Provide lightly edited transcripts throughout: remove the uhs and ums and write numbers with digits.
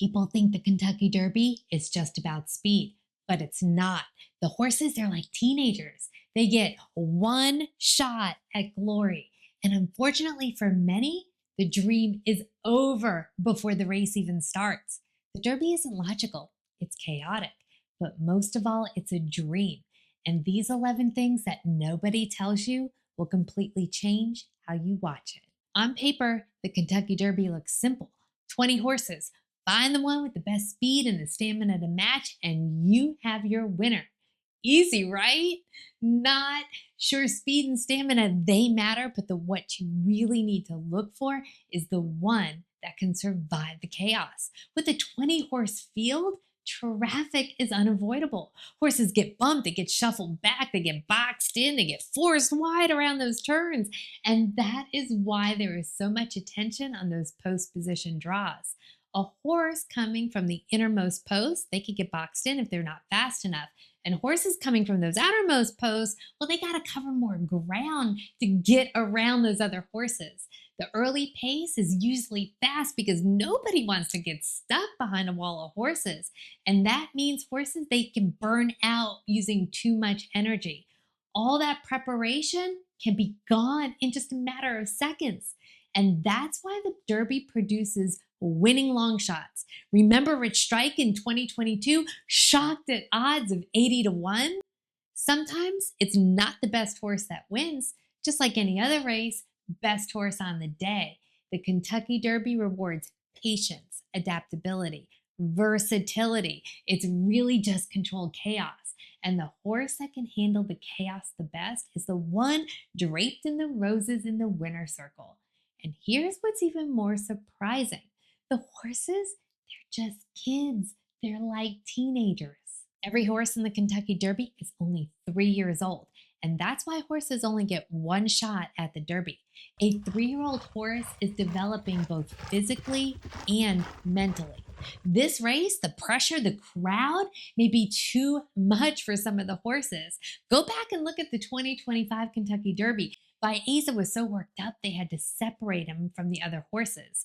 People think the Kentucky Derby is just about speed, but it's not. The horses, they're like teenagers. They get one shot at glory. And unfortunately for many, the dream is over before the race even starts. The Derby isn't logical, it's chaotic. But most of all, it's a dream. And these 11 things that nobody tells you will completely change how you watch it. On paper, the Kentucky Derby looks simple. 20 horses. Find the one with the best speed and the stamina to match, and you have your winner. Easy, right? Not sure speed and stamina, they matter, but what you really need to look for is the one that can survive the chaos. With a 20-horse field, traffic is unavoidable. Horses get bumped, they get shuffled back, they get boxed in, they get forced wide around those turns. And that is why there is so much attention on those post position draws. A horse coming from the innermost post, they could get boxed in if they're not fast enough. And horses coming from those outermost posts, well, they got to cover more ground to get around those other horses. The early pace is usually fast because nobody wants to get stuck behind a wall of horses. And that means horses, they can burn out using too much energy. All that preparation can be gone in just a matter of seconds. And that's why the Derby produces winning long shots. Remember Rich Strike in 2022, shocked at odds of 80-1? Sometimes it's not the best horse that wins. Just like any other race, best horse on the day. The Kentucky Derby rewards patience, adaptability, versatility. It's really just controlled chaos. And the horse that can handle the chaos the best is the one draped in the roses in the winner's circle. And here's what's even more surprising. The horses, they're just kids. They're like teenagers. Every horse in the Kentucky Derby is only 3 years old. And that's why horses only get one shot at the Derby. A 3-year-old horse is developing both physically and mentally. This race, the pressure, the crowd may be too much for some of the horses. Go back and look at the 2025 Kentucky Derby. Baeza was so worked up they had to separate him from the other horses.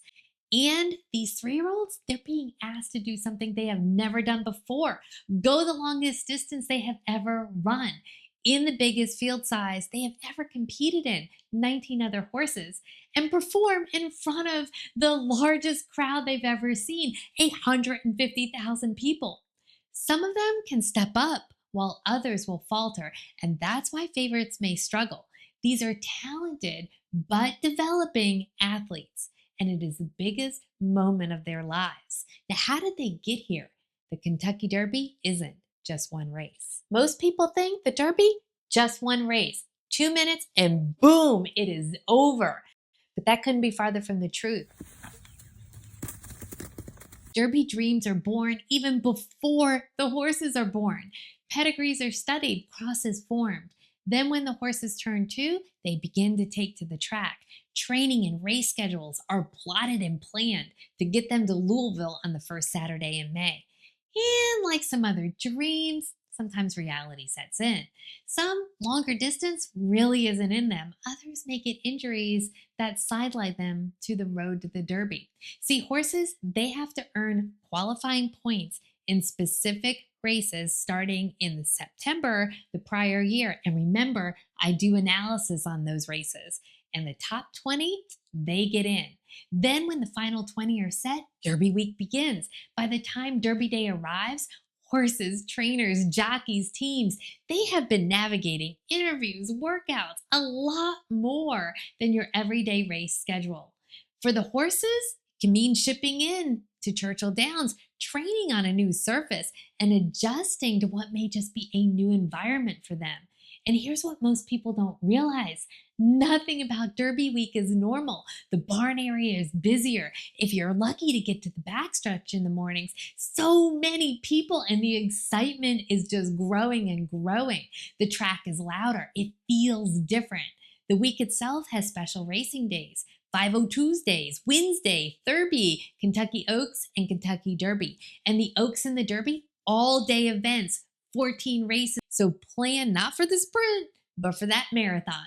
And these 3-year-olds, they're being asked to do something they have never done before. Go the longest distance they have ever run. In the biggest field size they have ever competed in, 19 other horses, and perform in front of the largest crowd they've ever seen, 850,000 people. Some of them can step up while others will falter, and that's why favorites may struggle. These are talented but developing athletes, and it is the biggest moment of their lives. Now, how did they get here? The Kentucky Derby isn't just one race. Most people think the Derby, just one race, 2 minutes and boom, it is over. But that couldn't be farther from the truth. Derby dreams are born even before the horses are born. Pedigrees are studied, crosses formed. Then when the horses turn 2, they begin to take to the track. Training and race schedules are plotted and planned to get them to Louisville on the first Saturday in May. And like some other dreams, sometimes reality sets in. Some longer distance really isn't in them. Others may get injuries that sidelight them to the road to the Derby. See, horses, they have to earn qualifying points in specific races starting in September the prior year. And remember, I do analysis on those races. And the top 20, they get in. Then when the final 20 are set, Derby week begins. By the time Derby day arrives, horses, trainers, jockeys, teams, they have been navigating interviews, workouts, a lot more than your everyday race schedule. For the horses, it can mean shipping in to Churchill Downs, training on a new surface, and adjusting to what may just be a new environment for them. And here's what most people don't realize. Nothing about Derby week is normal. The barn area is busier. If you're lucky to get to the backstretch in the mornings, so many people and the excitement is just growing and growing. The track is louder. It feels different. The week itself has special racing days. 5-0 Tuesdays, Wednesday, Derby, Kentucky Oaks, and Kentucky Derby. And the Oaks and the Derby, all-day events, 14 races. So plan not for the sprint, but for that marathon.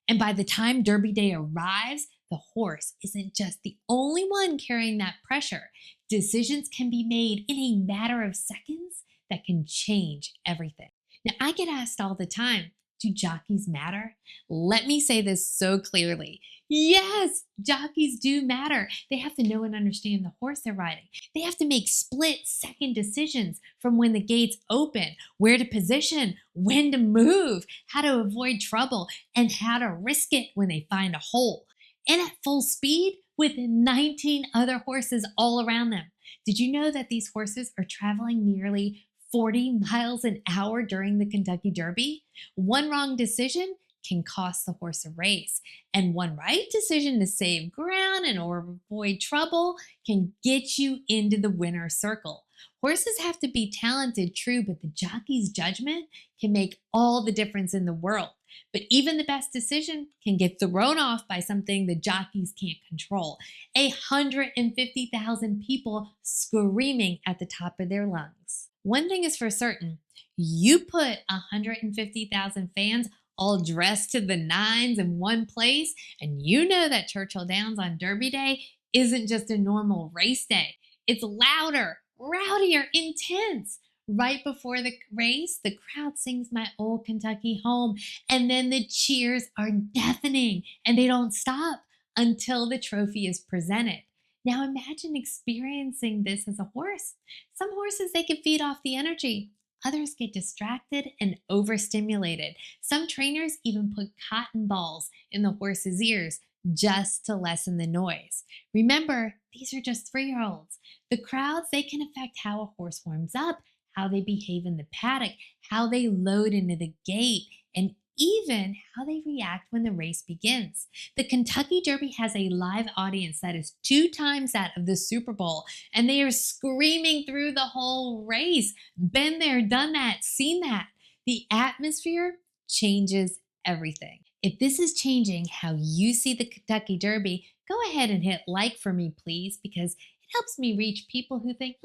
And by the time Derby day arrives, the horse isn't just the only one carrying that pressure. Decisions can be made in a matter of seconds that can change everything. Now, I get asked all the time, do jockeys matter? Let me say this so clearly. Yes, jockeys do matter. They have to know and understand the horse they're riding. They have to make split-second decisions from when the gates open, where to position, when to move, how to avoid trouble, and how to risk it when they find a hole. And at full speed with 19 other horses all around them. Did you know that these horses are traveling nearly 40 miles an hour during the Kentucky Derby? One wrong decision can cost the horse a race, and one right decision to save ground and or avoid trouble can get you into the winner's circle. Horses have to be talented, true, but the jockey's judgment can make all the difference in the world. But even the best decision can get thrown off by something the jockeys can't control. 150,000 people screaming at the top of their lungs. One thing is for certain, you put 150,000 fans all dressed to the nines in one place, and you know that Churchill Downs on Derby Day isn't just a normal race day. It's louder, rowdier, intense. Right before the race, the crowd sings My Old Kentucky Home, and then the cheers are deafening, and they don't stop until the trophy is presented. Now imagine experiencing this as a horse. Some horses, they can feed off the energy. Others get distracted and overstimulated. Some trainers even put cotton balls in the horse's ears just to lessen the noise. Remember, these are just 3-year-olds. The crowds, they can affect how a horse warms up, how they behave in the paddock, how they load into the gate, and even how they react when the race begins. The Kentucky Derby has a live audience that is 2 times that of the Super Bowl, and they are screaming through the whole race. Been there, done that, seen that. The atmosphere changes everything. If this is changing how you see the Kentucky Derby, go ahead and hit like for me, please, because it helps me reach people who think,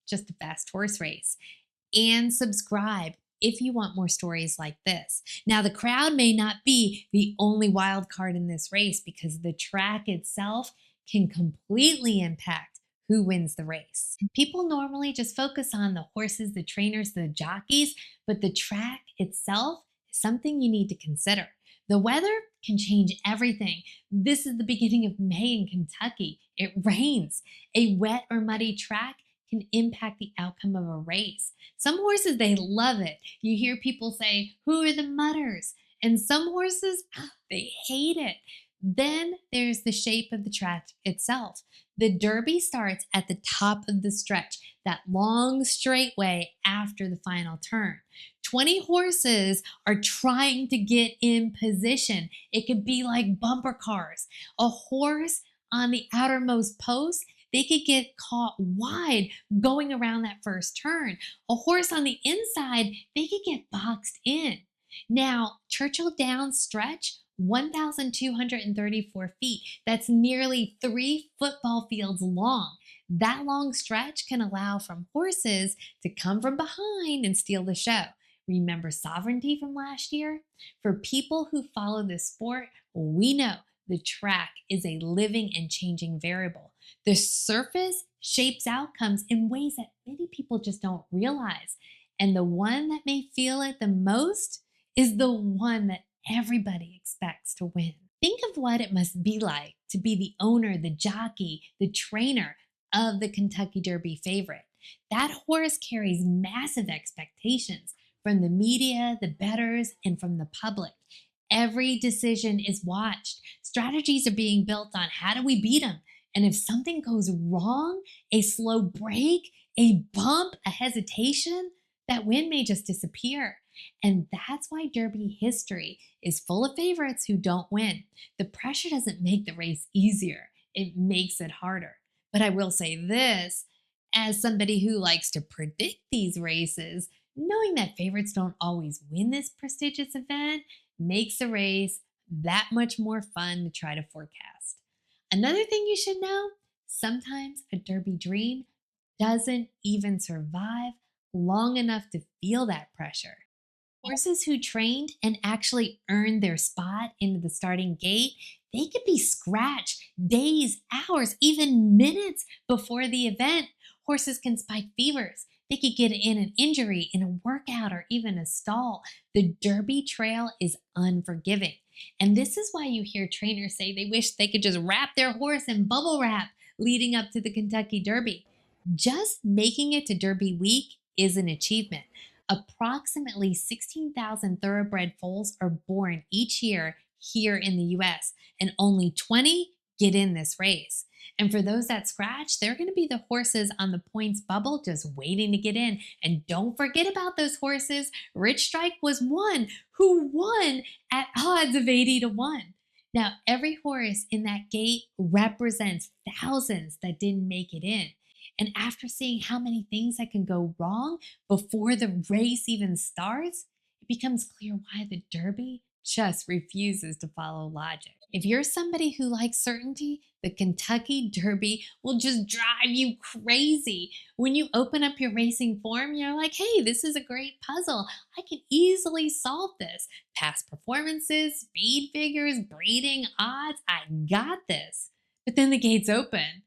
just a fast horse race. And subscribe if you want more stories like this. Now, the crowd may not be the only wild card in this race because the track itself can completely impact who wins the race. People normally just focus on the horses, the trainers, the jockeys, but the track itself is something you need to consider. The weather can change everything. This is the beginning of May in Kentucky. It rains. A wet or muddy track can impact the outcome of a race. Some horses, they love it. You hear people say, who are the mudders? And some horses, they hate it. Then there's the shape of the track itself. The Derby starts at the top of the stretch, that long straightway after the final turn. 20 horses are trying to get in position. It could be like bumper cars. A horse on the outermost post, they could get caught wide going around that first turn. A horse on the inside, they could get boxed in. Now, Churchill Downs stretch, 1,234 feet. That's nearly 3 football fields long. That long stretch can allow from horses to come from behind and steal the show. Remember sovereignty from last year? For people who follow this sport, we know the track is a living and changing variable. The surface shapes outcomes in ways that many people just don't realize. And the one that may feel it the most is the one that everybody expects to win. Think of what it must be like to be the owner, the jockey, the trainer of the Kentucky Derby favorite. That horse carries massive expectations from the media, the bettors, and from the public. Every decision is watched. Strategies are being built on how do we beat them? And if something goes wrong, a slow break, a bump, a hesitation, that win may just disappear. And that's why Derby history is full of favorites who don't win. The pressure doesn't make the race easier. It makes it harder. But I will say this, as somebody who likes to predict these races, knowing that favorites don't always win this prestigious event makes the race that much more fun to try to forecast. Another thing you should know, sometimes a Derby dream doesn't even survive long enough to feel that pressure. Horses who trained and actually earned their spot into the starting gate, they could be scratched days, hours, even minutes before the event. Horses can spike fevers. They could get in an injury in a workout or even a stall. The Derby trail is unforgiving. And this is why you hear trainers say they wish they could just wrap their horse in bubble wrap leading up to the Kentucky Derby. Just making it to Derby week is an achievement. Approximately 16,000 thoroughbred foals are born each year here in the US, and only 20 get in this race. And for those that scratch, they're going to be the horses on the points bubble just waiting to get in. And don't forget about those horses. Rich Strike was one who won at odds of 80-1. Now, every horse in that gate represents thousands that didn't make it in. And after seeing how many things that can go wrong before the race even starts, it becomes clear why the Derby just refuses to follow logic. If you're somebody who likes certainty, the Kentucky Derby will just drive you crazy. When you open up your racing form, you're like, hey, this is a great puzzle. I can easily solve this. Past performances, speed figures, breeding, odds, I got this. But then the gates open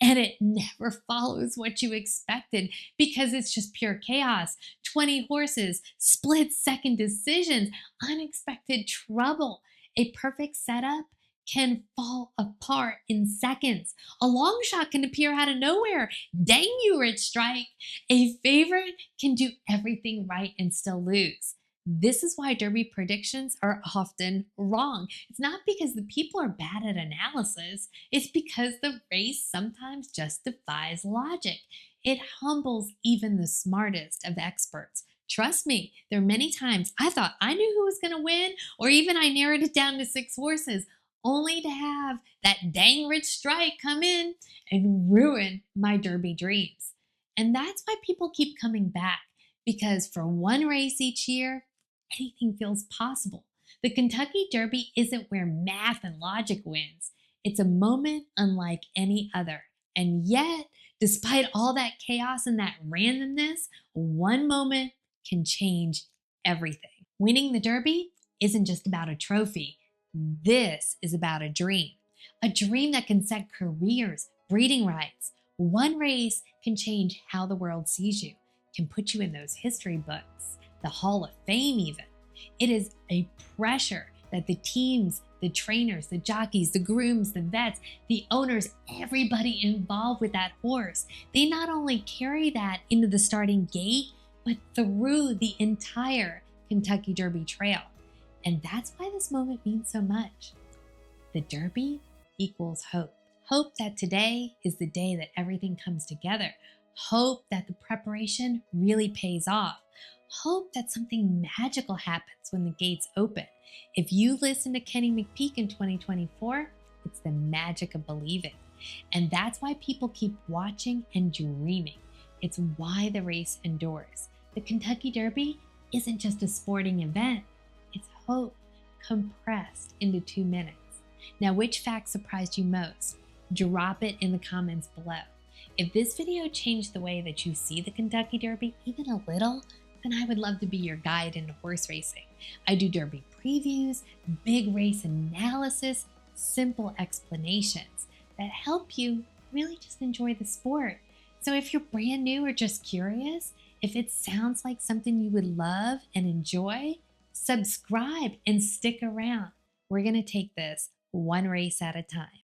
and it never follows what you expected because it's just pure chaos. 20 horses, split second decisions, unexpected trouble. A perfect setup can fall apart in seconds. A long shot can appear out of nowhere. Dang you, Rich Strike. A favorite can do everything right and still lose. This is why Derby predictions are often wrong. It's not because the people are bad at analysis. It's because the race sometimes just defies logic. It humbles even the smartest of experts. Trust me, there are many times I thought I knew who was going to win, or even I narrowed it down to 6 horses, only to have that dang Rich Strike come in and ruin my Derby dreams. And that's why people keep coming back, because for one race each year, anything feels possible. The Kentucky Derby isn't where math and logic wins. It's a moment unlike any other. And yet, despite all that chaos and that randomness, one moment can change everything. Winning the Derby isn't just about a trophy. This is about a dream that can set careers, breeding rights. One race can change how the world sees you, can put you in those history books, the Hall of Fame even. It is a pressure that the teams, the trainers, the jockeys, the grooms, the vets, the owners, everybody involved with that horse, they not only carry that into the starting gate, but through the entire Kentucky Derby trail. And that's why this moment means so much. The Derby equals hope. Hope that today is the day that everything comes together. Hope that the preparation really pays off. Hope that something magical happens when the gates open. If you listen to Kenny McPeak in 2024, it's the magic of believing. And that's why people keep watching and dreaming. It's why the race endures. The Kentucky Derby isn't just a sporting event. It's hope compressed into 2 minutes. Now, which fact surprised you most? Drop it in the comments below. If this video changed the way that you see the Kentucky Derby even a little, then I would love to be your guide into horse racing. I do Derby previews, big race analysis, simple explanations that help you really just enjoy the sport. So if you're brand new or just curious, if it sounds like something you would love and enjoy, subscribe and stick around. We're going to take this one race at a time.